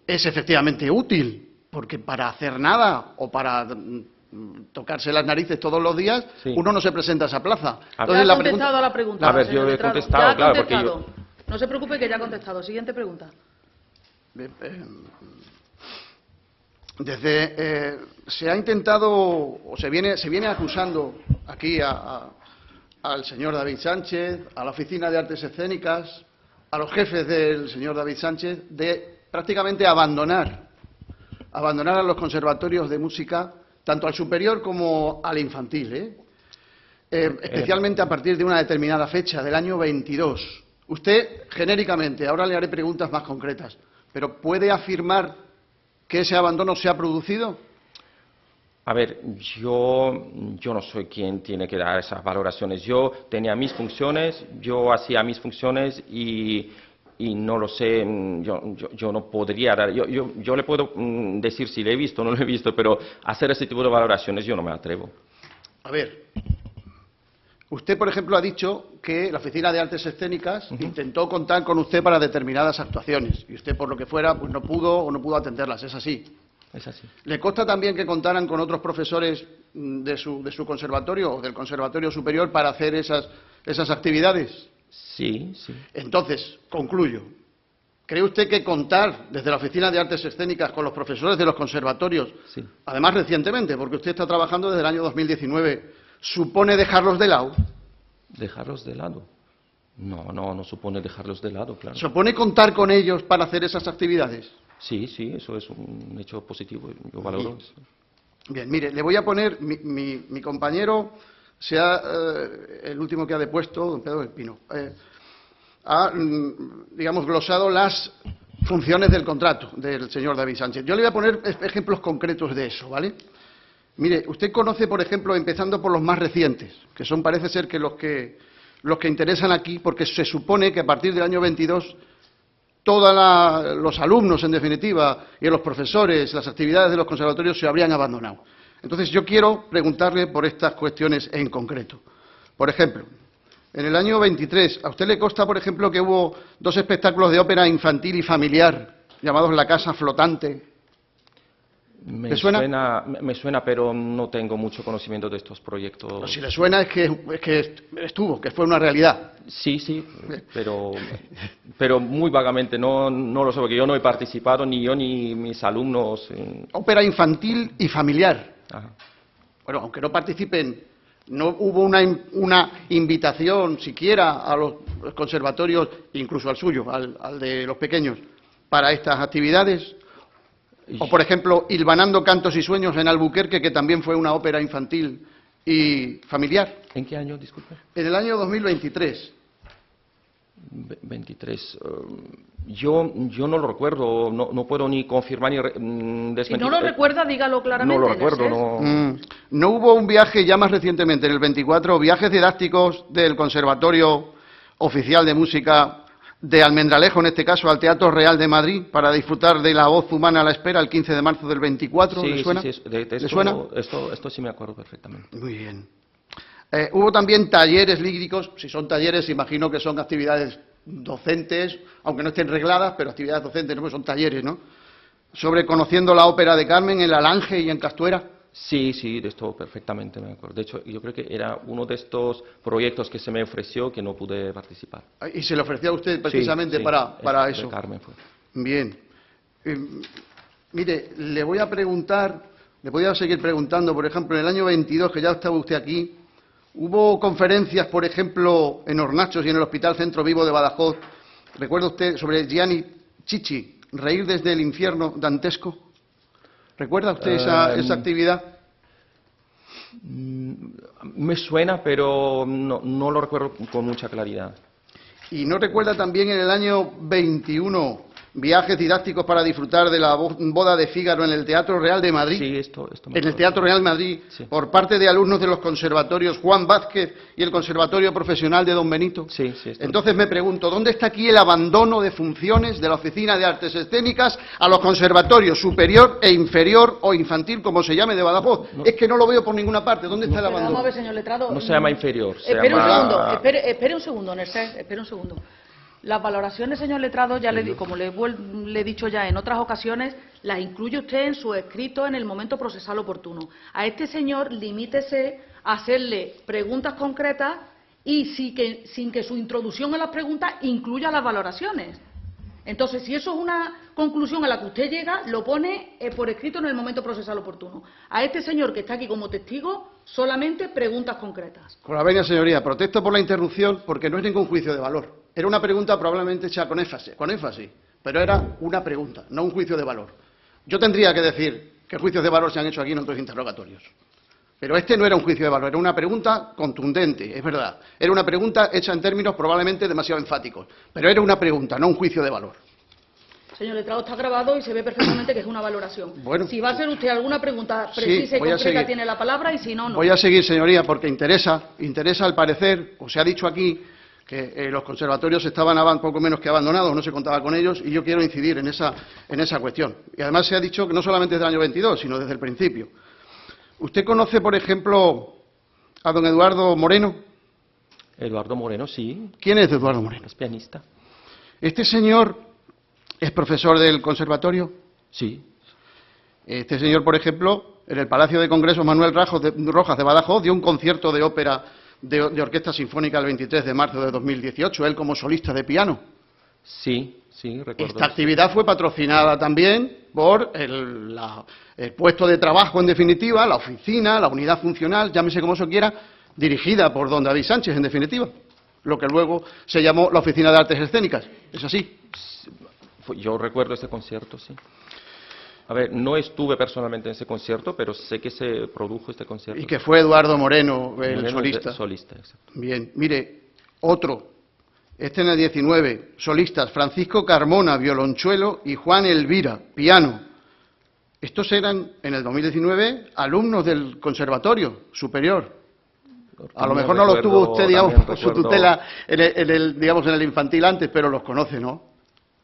es efectivamente útil, porque para hacer nada o para tocarse las narices todos los días, Sí. uno no se presenta a esa plaza. Ya Entonces, ha la contestado a la pregunta. A ver, señor yo he letrado. contestado, Ya ha claro, porque contestado. No se preocupe, que ya ha contestado. Siguiente pregunta. Se ha intentado, o se viene acusando aquí al señor David Sánchez, a la Oficina de Artes Escénicas, a los jefes del señor David Sánchez, de prácticamente abandonar a los conservatorios de música, tanto al superior como al infantil, especialmente a partir de una determinada fecha, del año 22. Usted, genéricamente, ahora le haré preguntas más concretas, pero ¿puede afirmar que ese abandono se ha producido? A ver, yo no soy quien tiene que dar esas valoraciones. Yo tenía mis funciones, yo hacía mis funciones y no lo sé, yo no podría dar, yo le puedo decir si lo he visto o no lo he visto, pero hacer ese tipo de valoraciones yo no me atrevo. A ver, usted, por ejemplo, ha dicho que la Oficina de Artes Escénicas intentó contar con usted para determinadas actuaciones y usted, por lo que fuera, pues no pudo atenderlas. ¿Es así? Es así. ¿Le consta también que contaran con otros profesores de su conservatorio o del Conservatorio Superior para hacer esas actividades? Sí, sí. Entonces, concluyo. ¿Cree usted que contar desde la Oficina de Artes Escénicas con los profesores de los conservatorios, Sí. además recientemente, porque usted está trabajando desde el año 2019, supone dejarlos de lado? ¿Dejarlos de lado? No supone dejarlos de lado, claro. ¿Supone contar con ellos para hacer esas actividades? Sí, eso es un hecho positivo, yo valoro eso. Bien, mire, le voy a poner, mi compañero, el último que ha depuesto, don Pedro del Pino, ha, digamos, glosado las funciones del contrato del señor David Sánchez. Yo le voy a poner ejemplos concretos de eso, ¿vale? Mire, usted conoce, por ejemplo, empezando por los más recientes, que son, parece ser, que los que interesan aquí, porque se supone que a partir del año 22 todos los alumnos, en definitiva, y los profesores, las actividades de los conservatorios se habrían abandonado. Entonces, yo quiero preguntarle por estas cuestiones en concreto. Por ejemplo, en el año 23, ¿a usted le consta, por ejemplo, que hubo 2 espectáculos de ópera infantil y familiar llamados La Casa Flotante? Me suena, pero no tengo mucho conocimiento de estos proyectos. Pues si le suena es que estuvo, que fue una realidad. Sí, pero muy vagamente, no lo sé, porque yo no he participado, ni yo ni mis alumnos. Ópera infantil y familiar. Ajá. Bueno, aunque no participen, no hubo una invitación siquiera a los conservatorios, incluso al suyo, al de los pequeños, para estas actividades. O, por ejemplo, Hilvanando Cantos y Sueños en Albuquerque, que también fue una ópera infantil y familiar. ¿En qué año, disculpe? En el año 2023. 23. Yo no lo recuerdo, no puedo ni confirmar ni desmentir. Si no lo recuerda, dígalo claramente. No lo recuerdo, Nersés. No hubo un viaje ya más recientemente, en el 24, viajes didácticos del Conservatorio Oficial de Música de Almendralejo, en este caso, al Teatro Real de Madrid, para disfrutar de La Voz Humana a la Espera, el 15 de marzo del 24. Sí, ¿Le suena? Sí, ¿Le suena? Esto sí me acuerdo perfectamente. Muy bien. Hubo también talleres líricos, si son talleres, imagino que son actividades docentes, aunque no estén regladas, pero actividades docentes, no son talleres, ¿no? Sobre conociendo la ópera de Carmen en La Lange y en Castuera. Sí, sí, de esto perfectamente me acuerdo. De hecho, yo creo que era uno de estos proyectos que se me ofreció que no pude participar. Y se le ofreció a usted precisamente Sí, para de eso. Carmen fue. Bien. Mire, le voy a preguntar, le voy a seguir preguntando, por ejemplo, en el año 22, que ya estaba usted aquí, hubo conferencias, por ejemplo, en Hornachos y en el Hospital Centro Vivo de Badajoz, ¿recuerda usted sobre Gianni Chichi, Reír desde el infierno dantesco? ¿Recuerda usted esa actividad? Me suena, pero no lo recuerdo con mucha claridad. ¿Y no recuerda también en el año 21 viajes didácticos para disfrutar de la boda de Fígaro en el Teatro Real de Madrid? Sí, esto me En acuerdo. el Teatro Real de Madrid, Sí. por parte de alumnos de los conservatorios Juan Vázquez y el Conservatorio Profesional de Don Benito. Sí, esto. Entonces me pregunto, ¿dónde está aquí el abandono de funciones de la Oficina de Artes Escénicas a los conservatorios superior e inferior o infantil, como se llame, de Badajoz? Es que no lo veo por ninguna parte. ¿Dónde está el Pero vamos a abandono? ver, señor letrado. No se llama inferior, se Espere un llama- segundo, espere un segundo, Nersés, espere un segundo. Las valoraciones, señor letrado, ya como le he dicho ya en otras ocasiones, las incluye usted en su escrito en el momento procesal oportuno. A este señor limítese a hacerle preguntas concretas y sin que su introducción a las preguntas incluya las valoraciones. Entonces, si eso es una conclusión a la que usted llega, lo pone por escrito en el momento procesal oportuno. A este señor que está aquí como testigo, solamente preguntas concretas. Con la venia, señoría, protesto por la interrupción porque no es ningún juicio de valor. Era una pregunta probablemente hecha con énfasis, pero era una pregunta, no un juicio de valor. Yo tendría que decir que juicios de valor se han hecho aquí en otros interrogatorios. Pero este no era un juicio de valor, era una pregunta contundente, es verdad. Era una pregunta hecha en términos probablemente demasiado enfáticos, pero era una pregunta, no un juicio de valor. Señor letrado, está grabado y se ve perfectamente que es una valoración. Bueno. Si va a hacer usted alguna pregunta Sí, precisa y voy a concreta, seguir. tiene la palabra, y si no, no. Voy a seguir, señoría, porque interesa al parecer, o se ha dicho aquí, que los conservatorios estaban poco menos que abandonados, no se contaba con ellos, y yo quiero incidir en esa cuestión. Y además se ha dicho que no solamente desde el año 22, sino desde el principio. ¿Usted conoce, por ejemplo, a don Eduardo Moreno? Eduardo Moreno, sí, ¿Quién es Eduardo Moreno? es pianista. ¿Este señor es profesor del conservatorio? Sí, Este señor, por ejemplo, en el Palacio de Congresos Manuel Rojas de Badajoz dio un concierto de ópera de orquesta sinfónica el 23 de marzo de 2018, él como solista de piano. sí, recuerdo. Esta actividad fue patrocinada también por el puesto de trabajo, en definitiva, la oficina, la unidad funcional, llámese como se quiera, dirigida por don David Sánchez, en definitiva, lo que luego se llamó la Oficina de Artes Escénicas. ¿Es así? Yo recuerdo ese concierto, sí. A ver, no estuve personalmente en ese concierto, pero sé que se produjo este concierto. Y que fue Eduardo Moreno, el Moreno, solista. Solista, exacto. Bien, mire, otro, este en el 19, solistas, Francisco Carmona, violonchuelo, y Juan Elvira, piano. Estos eran, en el 2019, alumnos del Conservatorio Superior. A lo mejor no los tuvo usted, digamos, También por su recuerdo- tutela digamos, en el infantil antes, pero los conoce, ¿no?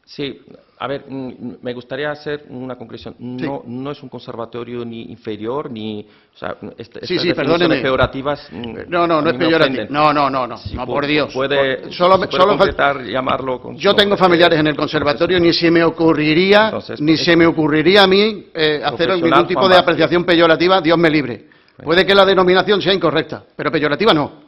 Sí, a ver, me gustaría hacer una conclusión. No es un conservatorio ni inferior, ni... O sea, estas Sí, definiciones perdóneme. peyorativas... No a es mí me peyorativo. ofenden. No, Sí, por Dios. Puede, Solo se puede falta- concretar, llamarlo con Yo su tengo nombre, familiares en el conservatorio, ni se me ocurriría, Entonces, ni se me ocurriría a mí hacer Profesional ningún tipo Juan de Vázquez. apreciación peyorativa, Dios me libre. Puede que la denominación sea incorrecta, pero peyorativa no.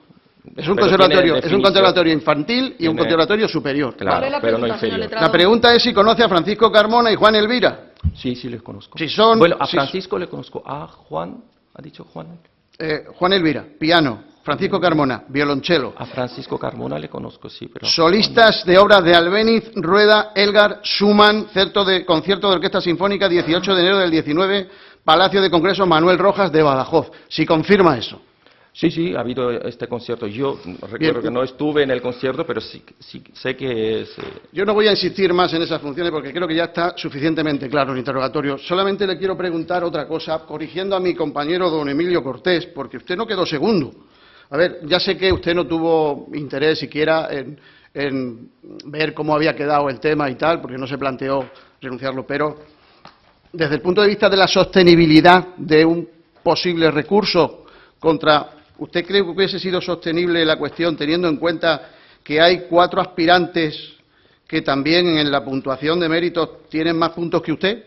Es un Pero conservatorio, tiene es un definición. conservatorio infantil y un Tiene- conservatorio superior. Claro, ¿Cuál es la pero no pregunta, señor inferior. letrado? La pregunta es si conoce a Francisco Carmona y Juan Elvira. Sí, les conozco. Si son- Bueno, a si- Francisco le conozco. A Juan, ¿ha dicho Juan? Juan Elvira, piano. Francisco Carmona, violonchelo. A Francisco Carmona le conozco, sí, pero... Solistas de obras de Albéniz, Rueda, Elgar, Schumann, concierto de orquesta sinfónica, 18 de enero del 19, Palacio de Congresos Manuel Rojas de Badajoz. Si confirma eso. Sí, ha habido este concierto. Yo recuerdo Bien. que no estuve en el concierto, pero sí sé que es... Yo no voy a insistir más en esas funciones porque creo que ya está suficientemente claro el interrogatorio. Solamente le quiero preguntar otra cosa, corrigiendo a mi compañero don Emilio Cortés, porque usted no quedó segundo. A ver, ya sé que usted no tuvo interés siquiera en ver cómo había quedado el tema y tal, porque no se planteó renunciarlo, pero desde el punto de vista de la sostenibilidad de un posible recurso contra ¿usted cree que hubiese sido sostenible la cuestión teniendo en cuenta que hay 4 aspirantes que también en la puntuación de méritos tienen más puntos que usted?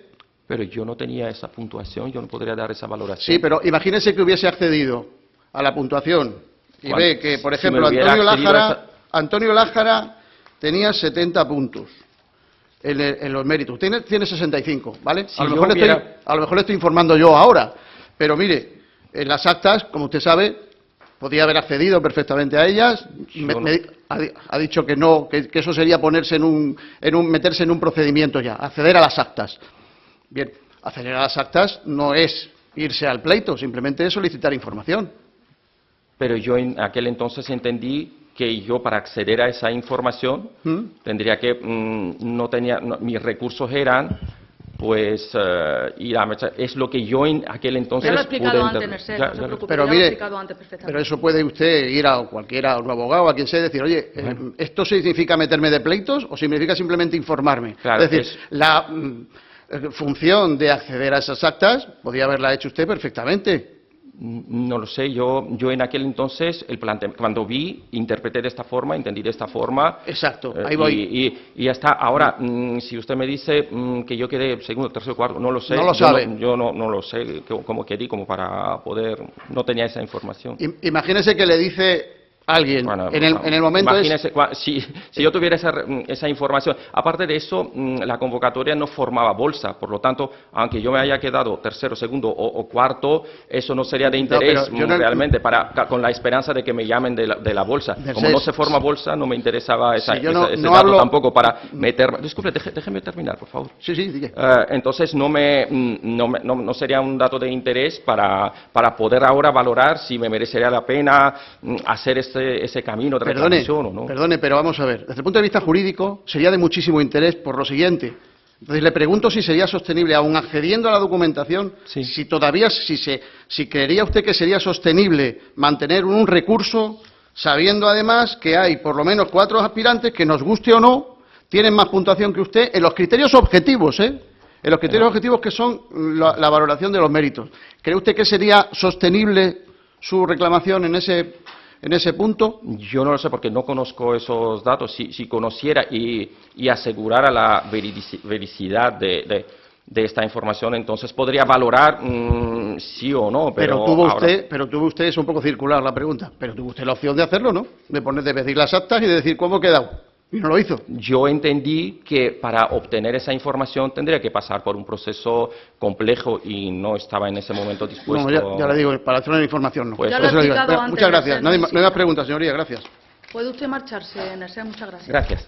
Pero yo no tenía esa puntuación, yo no podría dar esa valoración. Sí, pero imagínese que hubiese accedido a la puntuación y ve que, por si ejemplo, me hubiera Antonio Lájara tenía 70 puntos en los méritos. Usted tiene 65, ¿vale? Si a lo yo mejor le estoy informando yo ahora, pero mire, en las actas, como usted sabe, podía haber accedido perfectamente a ellas. Ha dicho que no, que eso sería meterse en un procedimiento ya, acceder a las actas. Bien, acceder a las actas no es irse al pleito, simplemente es solicitar información. Pero yo en aquel entonces entendí que yo para acceder a esa información tendría que, mis recursos eran, pues, es lo que yo en aquel entonces Ya lo he explicado pude antes, Nersés, no se preocupe, pero ya lo he mire, explicado antes perfectamente. pero eso puede usted ir a cualquiera, a un abogado, a quien sea, y decir, oye, ¿esto significa meterme de pleitos o significa simplemente informarme? Claro, es decir, la función de acceder a esas actas podía haberla hecho usted perfectamente. No lo sé, yo en aquel entonces, cuando interpreté de esta forma, entendí de esta forma. Exacto, ahí voy. Y ya está. Ahora, si usted me dice que yo quedé segundo, tercero, cuarto, no lo sé. No lo sabe. Yo no lo sé cómo quedé, como para poder. No tenía esa información. Imagínese que le dice alguien, Bueno, en el momento imagínese, si yo tuviera esa información. Aparte de eso, la convocatoria no formaba bolsa, por lo tanto, aunque yo me haya quedado tercero, segundo o cuarto, eso no sería de interés realmente, con la esperanza de que me llamen de la bolsa. Como no se forma bolsa, no me interesaba ese dato tampoco para meter. Disculpe, déjeme terminar, por favor. Sí, diga. Entonces no sería un dato de interés para poder ahora valorar si me merecería la pena hacer ese camino de reclamación o no. Perdone, pero vamos a ver. Desde el punto de vista jurídico, sería de muchísimo interés por lo siguiente. Entonces, le pregunto si sería sostenible, aun accediendo a la documentación, sí. si creería usted que sería sostenible mantener un recurso, sabiendo además que hay por lo menos 4 aspirantes que, nos guste o no, tienen más puntuación que usted en los criterios objetivos, En los criterios objetivos que son la valoración de los méritos. ¿Cree usted que sería sostenible su reclamación en ese punto? Yo no lo sé porque no conozco esos datos. Si conociera y asegurara la vericidad de esta información, entonces podría valorar sí o no. Pero tuvo usted, es un poco circular la pregunta, pero tuvo usted la opción de hacerlo, ¿no? De pedir las actas y de decir cómo ha quedado. Y no lo hizo. Yo entendí que para obtener esa información tendría que pasar por un proceso complejo y no estaba en ese momento dispuesto. No, ya le digo, para obtener información no. Pues, ya lo he explicado antes. Muchas gracias. No hay más preguntas, señoría. Gracias. Puede usted marcharse, Nersés. Muchas gracias. Gracias.